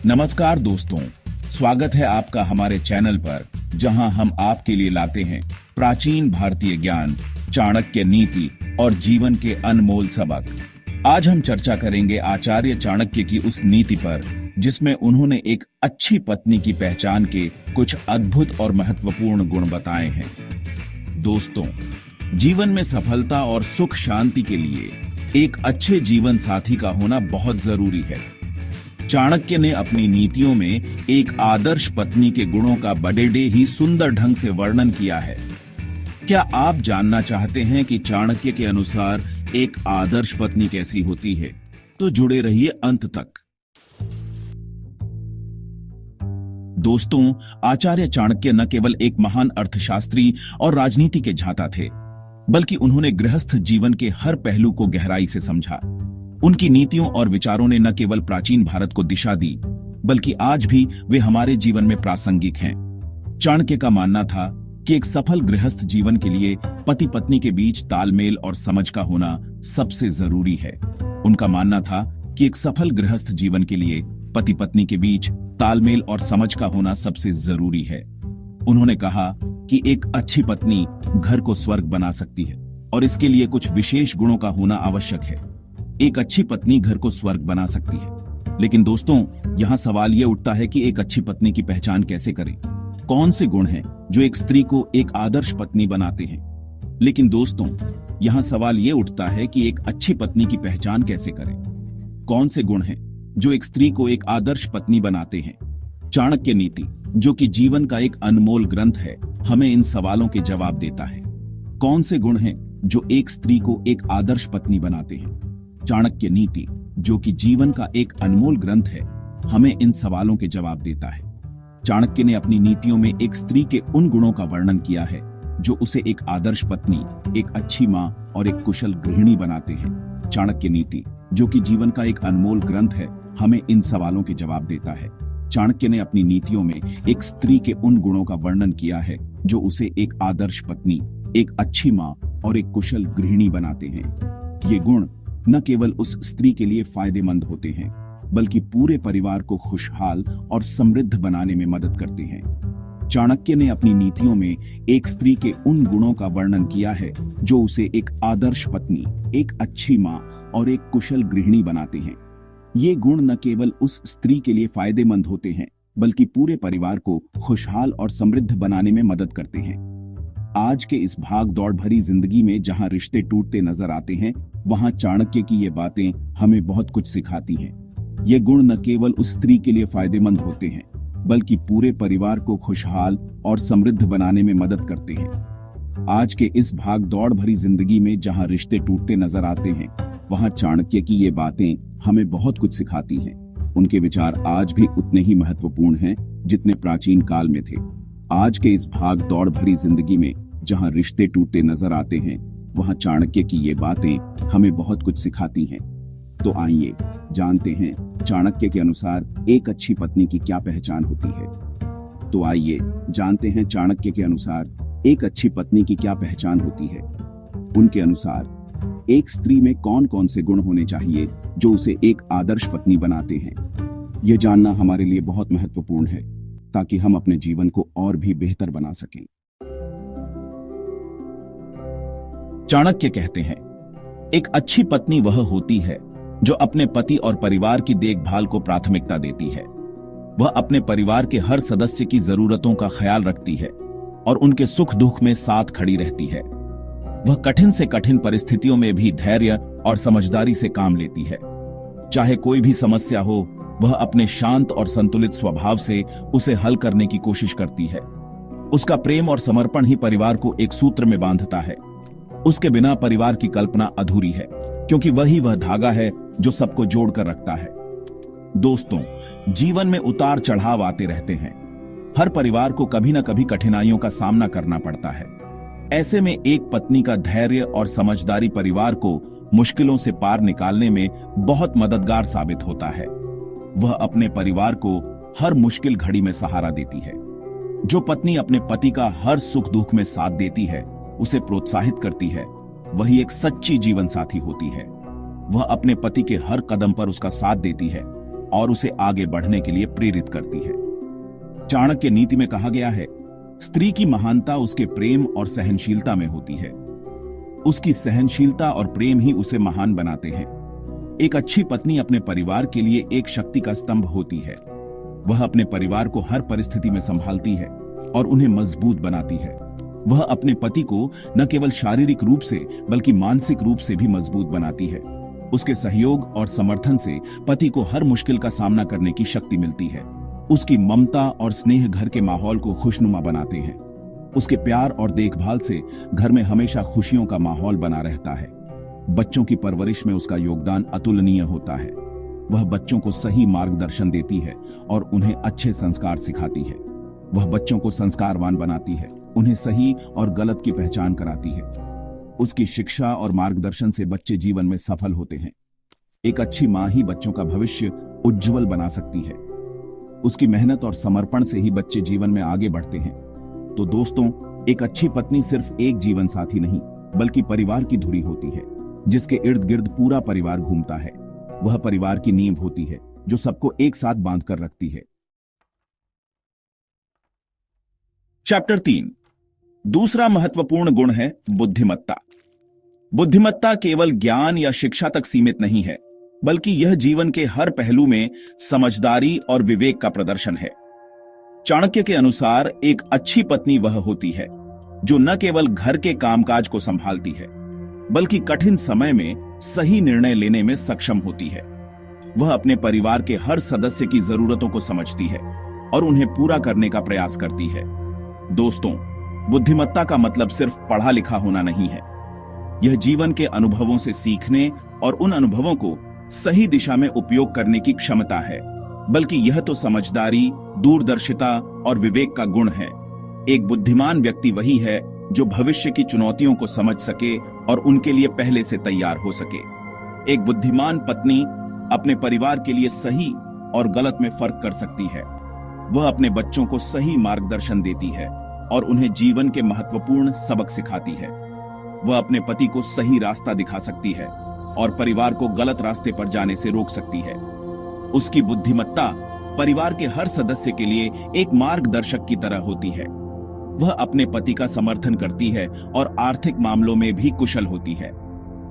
नमस्कार दोस्तों, स्वागत है आपका हमारे चैनल पर, जहां हम आपके लिए लाते हैं प्राचीन भारतीय ज्ञान, चाणक्य नीति और जीवन के अनमोल सबक। आज हम चर्चा करेंगे आचार्य चाणक्य की उस नीति पर जिसमें उन्होंने एक अच्छी पत्नी की पहचान के कुछ अद्भुत और महत्वपूर्ण गुण बताए हैं। दोस्तों, जीवन में सफलता और सुख शांति के लिए एक अच्छे जीवन साथी का होना बहुत जरूरी है। चाणक्य ने अपनी नीतियों में एक आदर्श पत्नी के गुणों का बड़े ही सुंदर ढंग से वर्णन किया है। क्या आप जानना चाहते हैं कि चाणक्य के अनुसार एक आदर्श पत्नी कैसी होती है? तो जुड़े रहिए अंत तक। दोस्तों, आचार्य चाणक्य न केवल एक महान अर्थशास्त्री और राजनीति के झाता थे, बल्कि उन्होंने गृहस्थ जीवन के हर पहलू को गहराई से समझा। उनकी नीतियों और विचारों ने न केवल प्राचीन भारत को दिशा दी, बल्कि आज भी वे हमारे जीवन में प्रासंगिक हैं। चाणक्य का मानना था कि एक सफल गृहस्थ जीवन के लिए पति पत्नी के बीच तालमेल और समझ का होना सबसे जरूरी है। उनका मानना था कि एक सफल गृहस्थ जीवन के लिए पति पत्नी के बीच तालमेल और समझ का होना सबसे जरूरी है। उन्होंने कहा कि एक अच्छी पत्नी घर को स्वर्ग बना सकती है और इसके लिए कुछ विशेष गुणों का होना आवश्यक है। एक अच्छी पत्नी घर को स्वर्ग बना सकती है, लेकिन दोस्तों, यहाँ सवाल ये उठता है कि एक अच्छी पत्नी की पहचान कैसे करें? कौन से गुण हैं जो एक स्त्री को एक आदर्श पत्नी बनाते हैं? लेकिन दोस्तों, यहाँ सवाल ये उठता है कि एक अच्छी पत्नी की पहचान कैसे करें? कौन से गुण हैं जो एक स्त्री को एक आदर्श पत्नी बनाते हैं? चाणक्य नीति, जो कि जीवन का एक अनमोल ग्रंथ है, हमें इन सवालों के जवाब देता है। कौन से गुण हैं जो एक स्त्री को एक आदर्श पत्नी बनाते हैं? चाणक्य नीति, जो कि जीवन का एक अनमोल ग्रंथ है, हमें इन सवालों के जवाब देता है। चाणक्य ने अपनी नीतियों में एक स्त्री के उन गुणों का वर्णन किया है जो उसे एक आदर्श पत्नी, एक अच्छी मां और एक कुशल गृहिणी बनाते हैं। चाणक्य नीति, जो कि जीवन का एक अनमोल ग्रंथ है, हमें इन सवालों के जवाब देता है। चाणक्य ने अपनी नीतियों में एक स्त्री के उन गुणों का वर्णन किया है जो उसे एक आदर्श पत्नी, एक अच्छी मां और एक कुशल गृहिणी बनाते हैं। ये गुण न केवल उस स्त्री के लिए फायदेमंद होते हैं, बल्कि पूरे परिवार को खुशहाल और समृद्ध बनाने में मदद करते हैं। चाणक्य ने अपनी नीतियों में एक स्त्री के उन गुणों का वर्णन किया है जो उसे एक आदर्श पत्नी, एक अच्छी मां और एक कुशल गृहिणी बनाते हैं। ये गुण न केवल उस स्त्री के लिए फायदेमंद होते हैं, बल्कि पूरे परिवार को खुशहाल और समृद्ध बनाने में मदद करते हैं। आज के इस भाग दौड़ भरी जिंदगी में जहां रिश्ते टूटते नजर आते हैं, वहां चाणक्य की ये बातें हमें बहुत कुछ सिखाती हैं। ये गुण न केवल उस स्त्री के लिए फायदेमंद होते हैं, बल्कि पूरे परिवार को खुशहाल और समृद्ध बनाने में मदद करते हैं। आज के इस भाग दौड़ भरी जिंदगी में जहां रिश्ते टूटते नजर आते हैं, वहां चाणक्य की ये बातें हमें बहुत कुछ सिखाती हैं। उनके विचार आज भी उतने ही महत्वपूर्ण हैं जितने प्राचीन काल में थे। आज के इस भाग दौड़ भरी जिंदगी में जहां रिश्ते टूटते नजर आते हैं, वहां चाणक्य की ये बातें हमें बहुत कुछ सिखाती हैं। तो आइए जानते हैं चाणक्य के अनुसार एक अच्छी पत्नी की क्या पहचान होती है। तो आइए जानते हैं चाणक्य के अनुसार एक अच्छी पत्नी की क्या पहचान होती है। उनके अनुसार एक स्त्री में कौन कौन से गुण होने चाहिए जो उसे एक आदर्श पत्नी बनाते हैं। यह जानना हमारे लिए बहुत महत्वपूर्ण है, ताकि हम अपने जीवन को और भी बेहतर बना सकें। चाणक्य कहते हैं, एक अच्छी पत्नी वह होती है जो अपने पति और परिवार की देखभाल को प्राथमिकता देती है। वह अपने परिवार के हर सदस्य की जरूरतों का ख्याल रखती है और उनके सुख दुख में साथ खड़ी रहती है। वह कठिन से कठिन परिस्थितियों में भी धैर्य और समझदारी से काम लेती है। चाहे कोई भी समस्या हो, वह अपने शांत और संतुलित स्वभाव से उसे हल करने की कोशिश करती है। उसका प्रेम और समर्पण ही परिवार को एक सूत्र में बांधता है। उसके बिना परिवार की कल्पना अधूरी है, क्योंकि वही वह धागा है जो सबको जोड़कर रखता है। दोस्तों, जीवन में उतार चढ़ाव आते रहते हैं। हर परिवार को कभी न कभी कठिनाइयों का सामना करना पड़ता है। ऐसे में एक पत्नी का धैर्य और समझदारी परिवार को मुश्किलों से पार निकालने में बहुत मददगार साबित होता है। वह अपने परिवार को हर मुश्किल घड़ी में सहारा देती है। जो पत्नी अपने पति का हर सुख दुख में साथ देती है, उसे प्रोत्साहित करती है, वही एक सच्ची जीवन साथी होती है। वह अपने पति के हर कदम पर उसका साथ देती है और उसे आगे बढ़ने के लिए प्रेरित करती है। चाणक्य नीति में कहा गया है, स्त्री की महानता उसके प्रेम और सहनशीलता में होती है। उसकी सहनशीलता और प्रेम ही उसे महान बनाते हैं। एक अच्छी पत्नी अपने परिवार के लिए एक शक्ति का स्तंभ होती है। वह अपने परिवार को हर परिस्थिति में संभालती है और उन्हें मजबूत बनाती है। वह अपने पति को न केवल शारीरिक रूप से बल्कि मानसिक रूप से भी मजबूत बनाती है। उसके सहयोग और समर्थन से पति को हर मुश्किल का सामना करने की शक्ति मिलती है। उसकी ममता और स्नेह घर के माहौल को खुशनुमा बनाते हैं। उसके प्यार और देखभाल से घर में हमेशा खुशियों का माहौल बना रहता है। बच्चों की परवरिश में उसका योगदान अतुलनीय होता है। वह बच्चों को सही मार्गदर्शन देती है और उन्हें अच्छे संस्कार सिखाती है। वह बच्चों को संस्कारवान बनाती है, उन्हें सही और गलत की पहचान कराती है। उसकी शिक्षा और मार्गदर्शन से बच्चे जीवन में सफल होते हैं। एक अच्छी मां ही बच्चों का भविष्य उज्जवल बना सकती है। उसकी मेहनत और समर्पण से ही बच्चे जीवन में आगे बढ़ते हैं। तो दोस्तों, एक अच्छी पत्नी सिर्फ एक जीवन साथी नहीं बल्कि परिवार की धुरी होती है, जिसके इर्द गिर्द पूरा परिवार घूमता है। वह परिवार की नींव होती है जो सबको एक साथ बांध कर रखती है। चैप्टर 3। दूसरा महत्वपूर्ण गुण है बुद्धिमत्ता। बुद्धिमत्ता केवल ज्ञान या शिक्षा तक सीमित नहीं है, बल्कि यह जीवन के हर पहलू में समझदारी और विवेक का प्रदर्शन है। चाणक्य के अनुसार एक अच्छी पत्नी वह होती है जो न केवल घर के कामकाज को संभालती है, बल्कि कठिन समय में सही निर्णय लेने में सक्षम होती है। वह अपने परिवार के हर सदस्य की जरूरतों को समझती है और उन्हें पूरा करने का प्रयास करती है। दोस्तों, बुद्धिमत्ता का मतलब सिर्फ पढ़ा लिखा होना नहीं है। यह जीवन के अनुभवों से सीखने और उन अनुभवों को सही दिशा में उपयोग करने की क्षमता है, बल्कि यह तो समझदारी, दूरदर्शिता और विवेक का गुण है। एक बुद्धिमान व्यक्ति वही है जो भविष्य की चुनौतियों को समझ सके और उनके लिए पहले से तैयार हो सके। एक बुद्धिमान पत्नी अपने परिवार के लिए सही और गलत में फर्क कर सकती है। वह अपने बच्चों को सही मार्गदर्शन देती है और उन्हें जीवन के महत्वपूर्ण सबक सिखाती है। वह अपने पति को सही रास्ता दिखा सकती है और परिवार को गलत रास्ते पर जाने से रोक सकती है। उसकी बुद्धिमत्ता परिवार के हर सदस्य के लिए एक मार्गदर्शक की तरह होती है। वह अपने पति का समर्थन करती है और आर्थिक मामलों में भी कुशल होती है।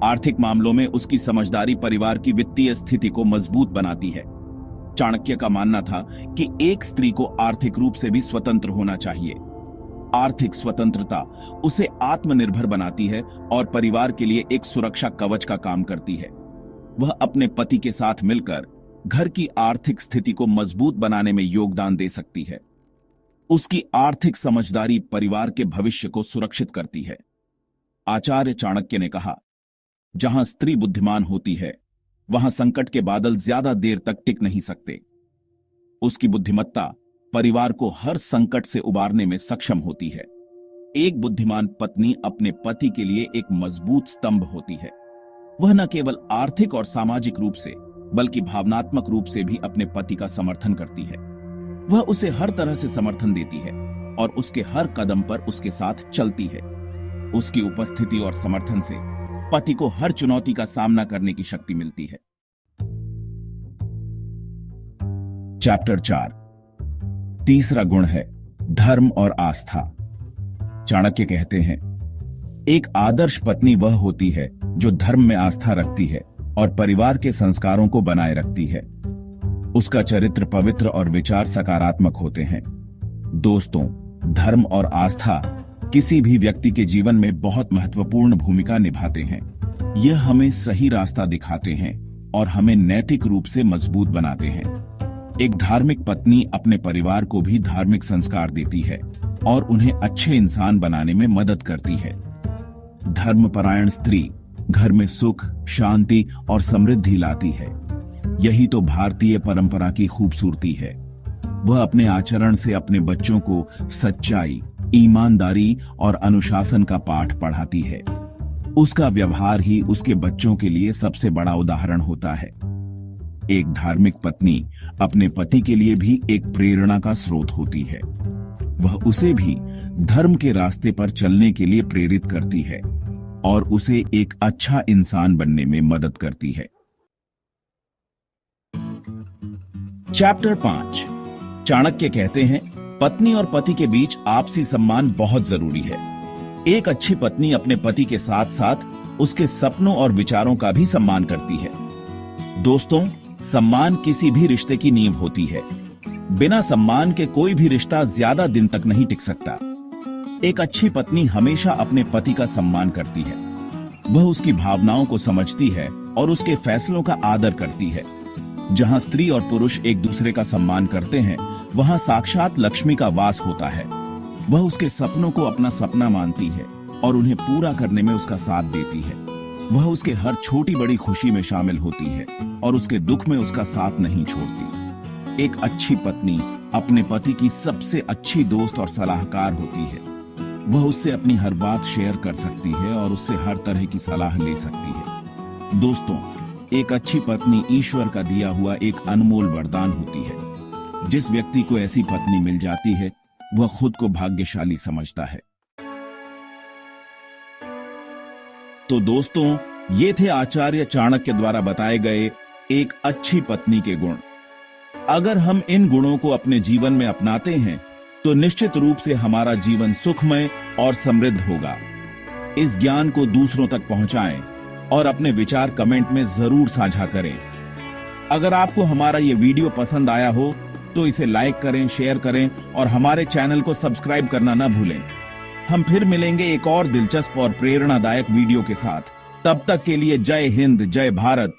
आर्थिक मामलों में उसकी समझदारी परिवार की वित्तीय स्थिति को मजबूत बनाती है। चाणक्य का मानना था कि एक स्त्री को आर्थिक रूप से भी स्वतंत्र होना चाहिए। आर्थिक स्वतंत्रता उसे आत्मनिर्भर बनाती है और परिवार के लिए एक सुरक्षा कवच का काम करती है। वह अपने पति के साथ मिलकर घर की आर्थिक स्थिति को मजबूत बनाने में योगदान दे सकती है। उसकी आर्थिक समझदारी परिवार के भविष्य को सुरक्षित करती है। आचार्य चाणक्य ने कहा, जहां स्त्री बुद्धिमान होती है, वहां संकट के बादल ज्यादा देर तक टिक नहीं सकते। उसकी बुद्धिमत्ता परिवार को हर संकट से उबारने में सक्षम होती है। एक बुद्धिमान पत्नी अपने पति के लिए एक मजबूत स्तंभ होती है। वह न केवल आर्थिक और सामाजिक रूप से बल्कि भावनात्मक रूप से भी अपने पति का समर्थन करती है। वह उसे हर तरह से समर्थन देती है और उसके हर कदम पर उसके साथ चलती है। उसकी उपस्थिति और समर्थन से पति को हर चुनौती का सामना करने की शक्ति मिलती है। चैप्टर 4। तीसरा गुण है धर्म और आस्था। चाणक्य कहते हैं, एक आदर्श पत्नी वह होती है जो धर्म में आस्था रखती है और परिवार के संस्कारों को बनाए रखती है। उसका चरित्र पवित्र और विचार सकारात्मक होते हैं। दोस्तों, धर्म और आस्था किसी भी व्यक्ति के जीवन में बहुत महत्वपूर्ण भूमिका निभाते हैं। यह हमें सही रास्ता दिखाते हैं और हमें नैतिक रूप से मजबूत बनाते हैं। एक धार्मिक पत्नी अपने परिवार को भी धार्मिक संस्कार देती है और उन्हें अच्छे इंसान बनाने में मदद करती है। धर्मपरायण स्त्री घर में सुख, शांति और समृद्धि लाती है। यही तो भारतीय परंपरा की खूबसूरती है। वह अपने आचरण से अपने बच्चों को सच्चाई, ईमानदारी और अनुशासन का पाठ पढ़ाती है। उसका व्यवहार ही उसके बच्चों के लिए सबसे बड़ा उदाहरण होता है। एक धार्मिक पत्नी अपने पति के लिए भी एक प्रेरणा का स्रोत होती है। वह उसे भी धर्म के रास्ते पर चलने के लिए प्रेरित करती है और उसे एक अच्छा इंसान बनने में मदद करती है। चैप्टर 5। चाणक्य कहते हैं, पत्नी और पति के बीच आपसी सम्मान बहुत जरूरी है। एक अच्छी पत्नी अपने पति के साथ साथ उसके सपनों और विचारों का भी सम्मान करती है। दोस्तों, सम्मान किसी भी रिश्ते की नींव होती है। बिना सम्मान के कोई भी रिश्ता ज्यादा दिन तक नहीं टिक सकता। एक अच्छी पत्नी हमेशा अपने पति का सम्मान करती है। वह उसकी भावनाओं को समझती है और उसके फैसलों का आदर करती है। जहां स्त्री और पुरुष एक दूसरे का सम्मान करते हैं, वहां साक्षात लक्ष्मी का वास होता है। वह उसके सपनों को अपना सपना मानती है और उन्हें पूरा करने में उसका साथ देती है। वह उसके हर छोटी बड़ी खुशी में शामिल होती है और उसके दुख में उसका साथ नहीं छोड़ती। एक अच्छी पत्नी अपने पति की सबसे अच्छी दोस्त और सलाहकार होती है। वह उससे अपनी हर बात शेयर कर सकती है और उससे हर तरह की सलाह ले सकती है। दोस्तों, एक अच्छी पत्नी ईश्वर का दिया हुआ एक अनमोल वरदान होती है। जिस व्यक्ति को ऐसी पत्नी मिल जाती है, वह खुद को भाग्यशाली समझता है। तो दोस्तों, ये थे आचार्य चाणक्य द्वारा बताए गए एक अच्छी पत्नी के गुण। अगर हम इन गुणों को अपने जीवन में अपनाते हैं तो निश्चित रूप से हमारा जीवन सुखमय और समृद्ध होगा। इस ज्ञान को दूसरों तक पहुंचाएं और अपने विचार कमेंट में जरूर साझा करें। अगर आपको हमारा ये वीडियो पसंद आया हो तो इसे लाइक करें, शेयर करें और हमारे चैनल को सब्सक्राइब करना न भूलें। हम फिर मिलेंगे एक और दिलचस्प और प्रेरणादायक वीडियो के साथ। तब तक के लिए जय हिंद, जय भारत,